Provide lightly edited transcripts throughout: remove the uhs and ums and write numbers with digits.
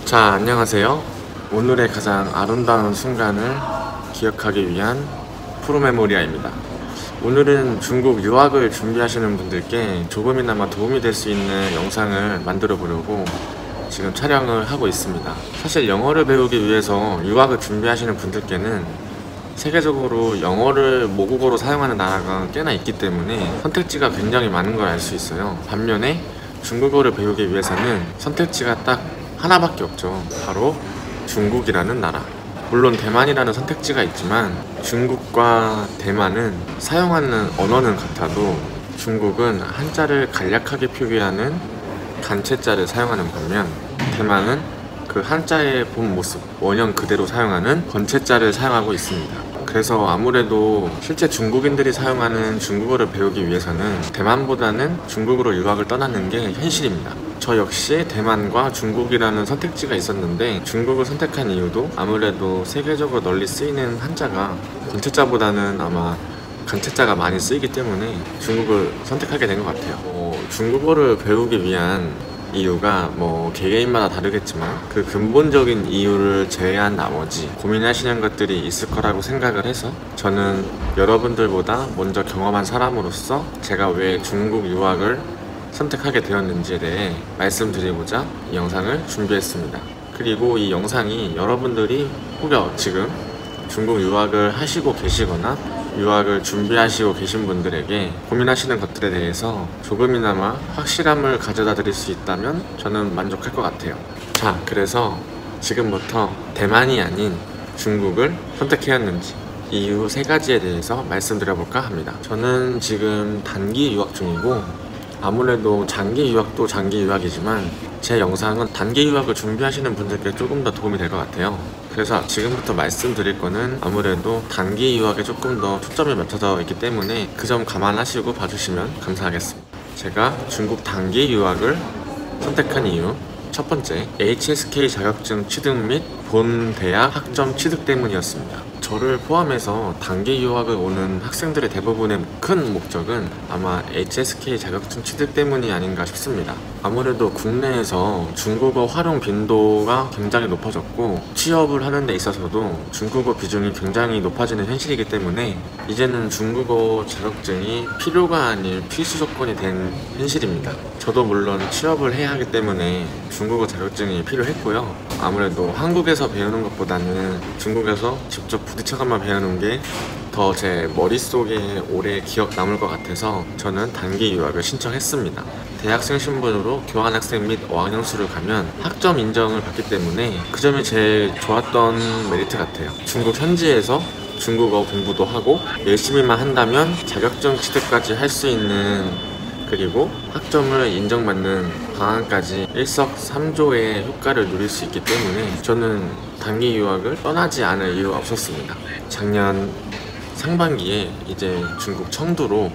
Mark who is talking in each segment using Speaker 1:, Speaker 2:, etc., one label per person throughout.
Speaker 1: 자, 안녕하세요. 오늘의 가장 아름다운 순간을 기억하기 위한 프로메모리아입니다. 오늘은 중국 유학을 준비하시는 분들께 조금이나마 도움이 될 수 있는 영상을 만들어 보려고 지금 촬영을 하고 있습니다. 사실 영어를 배우기 위해서 유학을 준비하시는 분들께는 세계적으로 영어를 모국어로 사용하는 나라가 꽤나 있기 때문에 선택지가 굉장히 많은 걸 알 수 있어요. 반면에 중국어를 배우기 위해서는 선택지가 딱 하나밖에 없죠. 바로 중국이라는 나라. 물론 대만이라는 선택지가 있지만 중국과 대만은 사용하는 언어는 같아도 중국은 한자를 간략하게 표기하는 간체자를 사용하는 반면 대만은 그 한자의 본 모습, 원형 그대로 사용하는 번체자를 사용하고 있습니다. 그래서 아무래도 실제 중국인들이 사용하는 중국어를 배우기 위해서는 대만보다는 중국으로 유학을 떠나는 게 현실입니다. 저 역시 대만과 중국이라는 선택지가 있었는데 중국을 선택한 이유도 아무래도 세계적으로 널리 쓰이는 한자가 번체자보다는 아마 간체자가 많이 쓰이기 때문에 중국을 선택하게 된 것 같아요. 중국어를 배우기 위한 이유가 개개인마다 다르겠지만 그 근본적인 이유를 제외한 나머지 고민하시는 것들이 있을 거라고 생각을 해서 저는 여러분들보다 먼저 경험한 사람으로서 제가 왜 중국 유학을 선택하게 되었는지에 대해 말씀드리고자 이 영상을 준비했습니다. 그리고 이 영상이 여러분들이 혹여 지금 중국 유학을 하시고 계시거나 유학을 준비하시고 계신 분들에게 고민하시는 것들에 대해서 조금이나마 확실함을 가져다 드릴 수 있다면 저는 만족할 것 같아요. 자, 그래서 지금부터 대만이 아닌 중국을 선택해왔는지 이유 3가지에 대해서 말씀드려볼까 합니다. 저는 지금 단기 유학 중이고 아무래도 장기 유학도 장기 유학이지만 제 영상은 단기 유학을 준비하시는 분들께 조금 더 도움이 될 것 같아요. 그래서 지금부터 말씀드릴 거는 아무래도 단기 유학에 조금 더 초점이 맞춰져 있기 때문에 그 점 감안하시고 봐주시면 감사하겠습니다. 제가 중국 단기 유학을 선택한 이유 첫 번째, HSK 자격증 취득 및 본 대학 학점 취득 때문이었습니다. 저를 포함해서 단기 유학을 오는 학생들의 대부분의 큰 목적은 아마 HSK 자격증 취득 때문이 아닌가 싶습니다. 아무래도 국내에서 중국어 활용 빈도가 굉장히 높아졌고 취업을 하는 데 있어서도 중국어 비중이 굉장히 높아지는 현실이기 때문에 이제는 중국어 자격증이 필요가 아닌 필수 조건이 된 현실입니다. 저도 물론 취업을 해야 하기 때문에 중국어 자격증이 필요했고요. 아무래도 한국에서 배우는 것보다는 중국에서 직접 부딪혀가만 배우는 게 더 제 머릿속에 오래 기억 남을 것 같아서 저는 단기 유학을 신청했습니다. 대학생 신분으로 교환학생 및 어학연수를 가면 학점 인정을 받기 때문에 그 점이 제일 좋았던 메리트 같아요. 중국 현지에서 중국어 공부도 하고 열심히만 한다면 자격증 취득까지 할 수 있는, 그리고 학점을 인정받는 방안까지 일석삼조의 효과를 누릴 수 있기 때문에 저는 단기 유학을 떠나지 않을 이유가 없었습니다. 작년 상반기에 이제 중국 청두로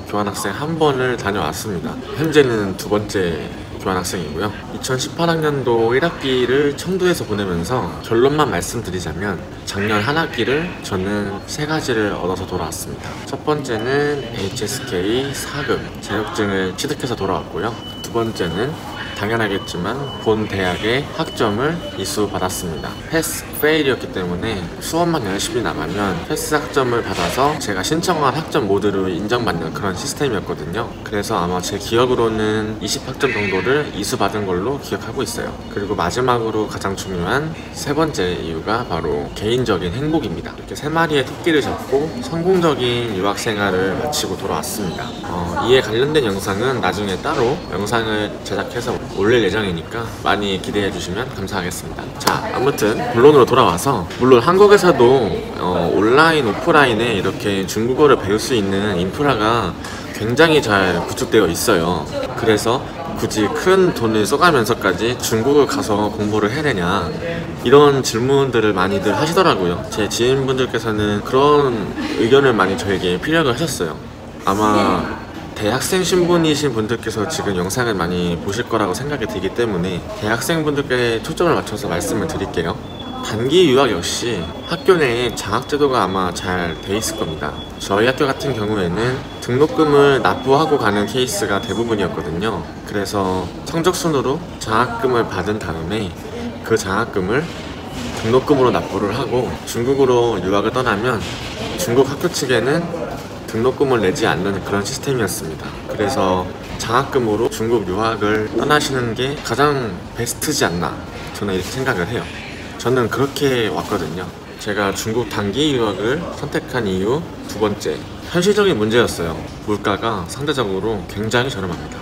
Speaker 1: 교환학생 한 번을 다녀왔습니다. 현재는 2번째 교환학생이고요. 2018학년도 1학기를 청두에서 보내면서 결론만 말씀드리자면 작년 한 학기를 저는 3가지를 얻어서 돌아왔습니다. 첫 번째는 HSK 4급 자격증을 취득해서 돌아왔고요. 2번째는 당연하겠지만 본 대학의 학점을 이수받았습니다. 패스, 페일이었기 때문에 수업만 열심히 나가면 패스 학점을 받아서 제가 신청한 학점 모두를 인정받는 그런 시스템이었거든요. 그래서 아마 제 기억으로는 20학점 정도를 이수받은 걸로 기억하고 있어요. 그리고 마지막으로 가장 중요한 3번째 이유가 바로 개인적인 행복입니다. 이렇게 3마리의 토끼를 잡고 성공적인 유학생활을 마치고 돌아왔습니다. 이에 관련된 영상은 나중에 따로 영상을 제작해서 올릴 예정이니까 많이 기대해 주시면 감사하겠습니다. 자, 아무튼 본론으로 돌아와서 물론 한국에서도 온라인, 오프라인에 이렇게 중국어를 배울 수 있는 인프라가 굉장히 잘 구축되어 있어요. 그래서 굳이 큰 돈을 써가면서까지 중국을 가서 공부를 해야 되냐 이런 질문들을 많이들 하시더라고요. 제 지인분들께서는 그런 의견을 많이 저에게 피력을 하셨어요. 아마 대학생 신분이신 분들께서 지금 영상을 많이 보실 거라고 생각이 들기 때문에 대학생분들께 초점을 맞춰서 말씀을 드릴게요. 단기 유학 역시 학교 내에 장학제도가 아마 잘 돼 있을 겁니다. 저희 학교 같은 경우에는 등록금을 납부하고 가는 케이스가 대부분이었거든요. 그래서 성적순으로 장학금을 받은 다음에 그 장학금을 등록금으로 납부를 하고 중국으로 유학을 떠나면 중국 학교 측에는 등록금을 내지 않는 그런 시스템이었습니다. 그래서 장학금으로 중국 유학을 떠나시는 게 가장 베스트지 않나, 저는 이렇게 생각을 해요. 저는 그렇게 왔거든요. 제가 중국 단기 유학을 선택한 이유 두 번째, 현실적인 문제였어요. 물가가 상대적으로 굉장히 저렴합니다.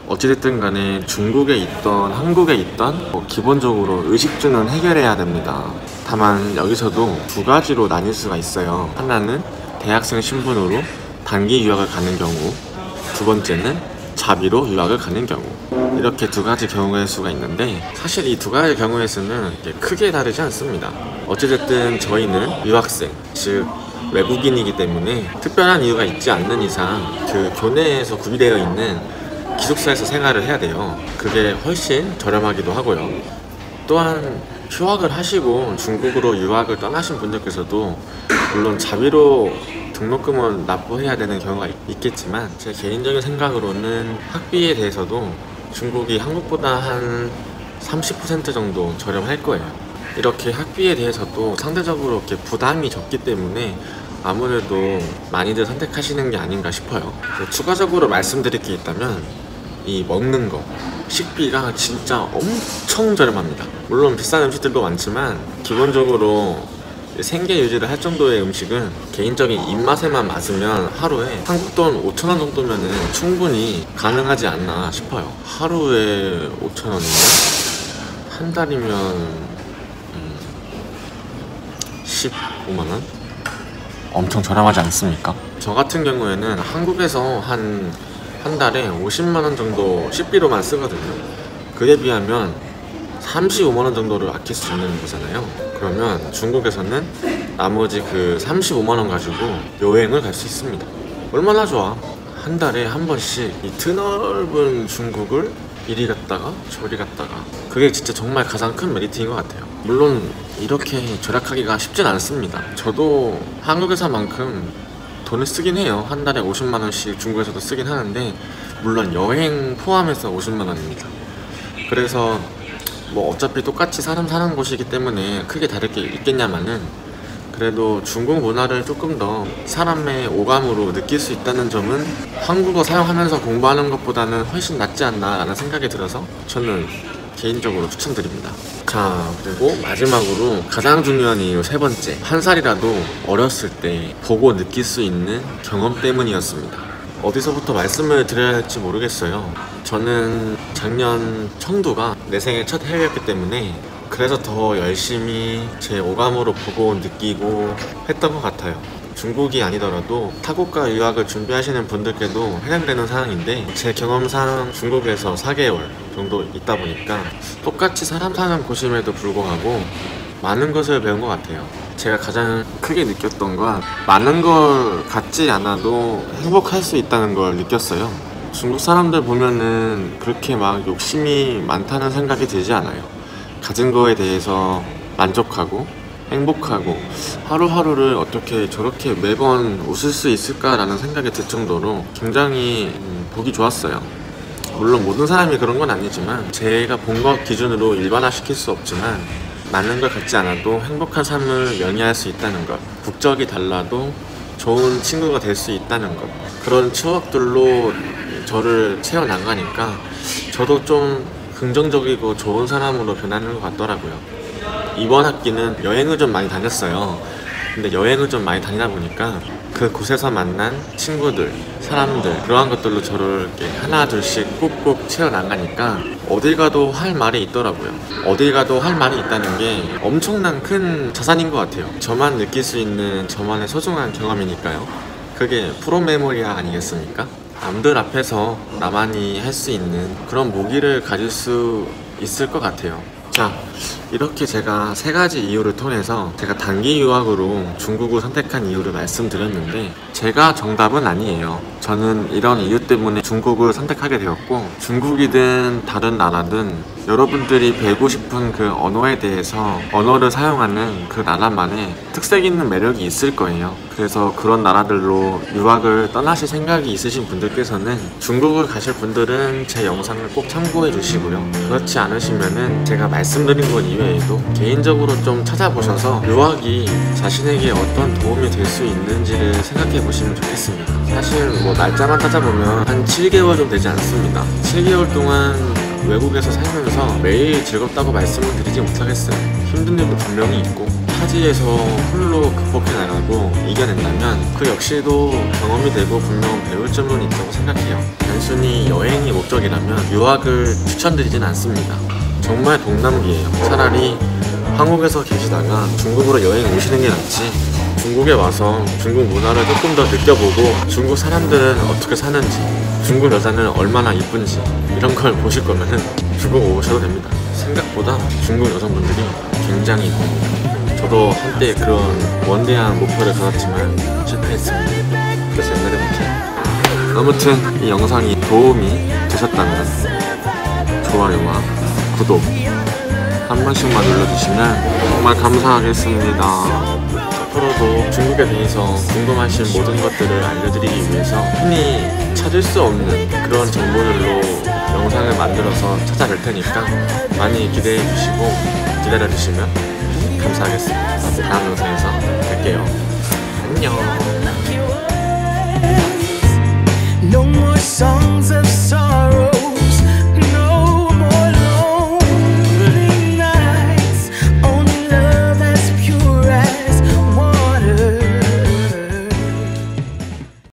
Speaker 1: 어찌됐든 간에 중국에 있던 한국에 있던 기본적으로 의식주는 해결해야 됩니다. 다만 여기서도 두 가지로 나뉠 수가 있어요. 하나는 대학생 신분으로 단기 유학을 가는 경우, 두 번째는 자비로 유학을 가는 경우, 이렇게 두 가지 경우의 수가 있는데 사실 이 두 가지 경우의 수는 크게 다르지 않습니다. 어찌됐든 저희는 유학생, 즉 외국인이기 때문에 특별한 이유가 있지 않는 이상 그 교내에서 구비되어 있는 기숙사에서 생활을 해야 돼요. 그게 훨씬 저렴하기도 하고요. 또한 휴학을 하시고 중국으로 유학을 떠나신 분들께서도 물론 자비로 등록금은 납부해야 되는 경우가 있겠지만 제 개인적인 생각으로는 학비에 대해서도 중국이 한국보다 한 30% 정도 저렴할 거예요. 이렇게 학비에 대해서도 상대적으로 이렇게 부담이 적기 때문에 아무래도 많이들 선택하시는 게 아닌가 싶어요. 추가적으로 말씀드릴 게 있다면 이 먹는 거, 식비가 진짜 엄청 저렴합니다. 물론 비싼 음식들도 많지만 기본적으로 생계 유지를 할 정도의 음식은 개인적인 입맛에만 맞으면 하루에 한국 돈 5,000원 정도면 충분히 가능하지 않나 싶어요. 하루에 5,000원이면 한 달이면 15만원? 엄청 저렴하지 않습니까? 저 같은 경우에는 한국에서 한 달에 50만원 정도 식비로만 쓰거든요. 그에 비하면 35만원 정도를 아낄 수 있는 거잖아요. 그러면 중국에서는 나머지 그 35만원 가지고 여행을 갈 수 있습니다. 얼마나 좋아. 한 달에 한 번씩 이 드넓은 중국을 이리 갔다가 저리 갔다가, 그게 진짜 정말 가장 큰 메리트인 것 같아요. 물론 이렇게 절약하기가 쉽진 않습니다. 저도 한국에서만큼 돈을 쓰긴 해요. 한 달에 50만원씩 중국에서도 쓰긴 하는데 물론 여행 포함해서 50만원입니다. 그래서 뭐 어차피 똑같이 사람 사는 곳이기 때문에 크게 다를 게 있겠냐마는 그래도 중국 문화를 조금 더 사람의 오감으로 느낄 수 있다는 점은 한국어 사용하면서 공부하는 것보다는 훨씬 낫지 않나 라는 생각이 들어서 저는 개인적으로 추천드립니다. 자, 그리고 마지막으로 가장 중요한 이유 세 번째, 한 살이라도 어렸을 때 보고 느낄 수 있는 경험 때문이었습니다. 어디서부터 말씀을 드려야 할지 모르겠어요. 저는 작년 청두가 내 생애 첫 해외였기 때문에 그래서 더 열심히 제 오감으로 보고 느끼고 했던 것 같아요. 중국이 아니더라도 타국가 유학을 준비하시는 분들께도 해당되는 사항인데 제 경험상 중국에서 4개월 정도 있다 보니까 똑같이 사람 사는 곳임에도 불구하고 많은 것을 배운 것 같아요. 제가 가장 크게 느꼈던 건 많은 걸 갖지 않아도 행복할 수 있다는 걸 느꼈어요. 중국 사람들 보면은 그렇게 막 욕심이 많다는 생각이 들지 않아요. 가진 거에 대해서 만족하고 행복하고 하루하루를 어떻게 저렇게 매번 웃을 수 있을까라는 생각이 들 정도로 굉장히 보기 좋았어요. 물론 모든 사람이 그런 건 아니지만 제가 본 것 기준으로 일반화시킬 수 없지만 많은 걸 갖지 않아도 행복한 삶을 영위할 수 있다는 것, 국적이 달라도 좋은 친구가 될 수 있다는 것, 그런 추억들로 저를 채워나가니까 저도 좀 긍정적이고 좋은 사람으로 변하는 것 같더라고요. 이번 학기는 여행을 좀 많이 다녔어요. 근데 여행을 좀 많이 다니다 보니까 그 곳에서 만난 친구들, 사람들, 그러한 것들로 저를 이렇게 하나 둘씩 꾹꾹 채워나가니까 어딜 가도 할 말이 있더라고요. 어딜 가도 할 말이 있다는 게 엄청난 큰 자산인 것 같아요. 저만 느낄 수 있는 저만의 소중한 경험이니까요. 그게 프로메모리아 아니겠습니까? 남들 앞에서 나만이 할 수 있는 그런 무기를 가질 수 있을 것 같아요. 자, 이렇게 제가 세 가지 이유를 통해서 제가 단기 유학으로 중국을 선택한 이유를 말씀드렸는데 제가 정답은 아니에요. 저는 이런 이유 때문에 중국을 선택하게 되었고 중국이든 다른 나라든 여러분들이 배우고 싶은 그 언어에 대해서 언어를 사용하는 그 나라만의 특색 있는 매력이 있을 거예요. 그래서 그런 나라들로 유학을 떠나실 생각이 있으신 분들께서는 중국을 가실 분들은 제 영상을 꼭 참고해 주시고요. 그렇지 않으시면은 제가 말씀드린 것 이외에 외에도 개인적으로 좀 찾아보셔서 유학이 자신에게 어떤 도움이 될 수 있는지를 생각해 보시면 좋겠습니다. 사실 뭐 날짜만 따져보면 한 7개월 좀 되지 않습니다. 7개월 동안 외국에서 살면서 매일 즐겁다고 말씀을 드리지 못하겠어요. 힘든 일도 분명히 있고 타지에서 홀로 극복해 나가고 이겨낸다면 그 역시도 경험이 되고 분명 배울 점은 있다고 생각해요. 단순히 여행이 목적이라면 유학을 추천드리진 않습니다. 정말 동남기예요. 차라리 한국에서 계시다가 중국으로 여행 오시는 게 낫지, 중국에 와서 중국 문화를 조금 더 느껴보고 중국 사람들은 어떻게 사는지, 중국 여자는 얼마나 이쁜지 이런 걸 보실 거면은 중국 오셔도 됩니다. 생각보다 중국 여성분들이 굉장히 이쁩니다. 저도 한때 그런 원대한 목표를 가졌지만 실패했습니다. 그래서 옛날에 못해요. 아무튼 이 영상이 도움이 되셨다면 좋아요와 구독 한 번씩만 눌러주시면 정말 감사하겠습니다. 앞으로도 중국에 대해서 궁금하신 모든 것들을 알려드리기 위해서 흔히 찾을 수 없는 그런 정보들로 영상을 만들어서 찾아뵐 테니까 많이 기대해 주시고 기다려 주시면 감사하겠습니다. 다음 영상에서 뵐게요. 안녕.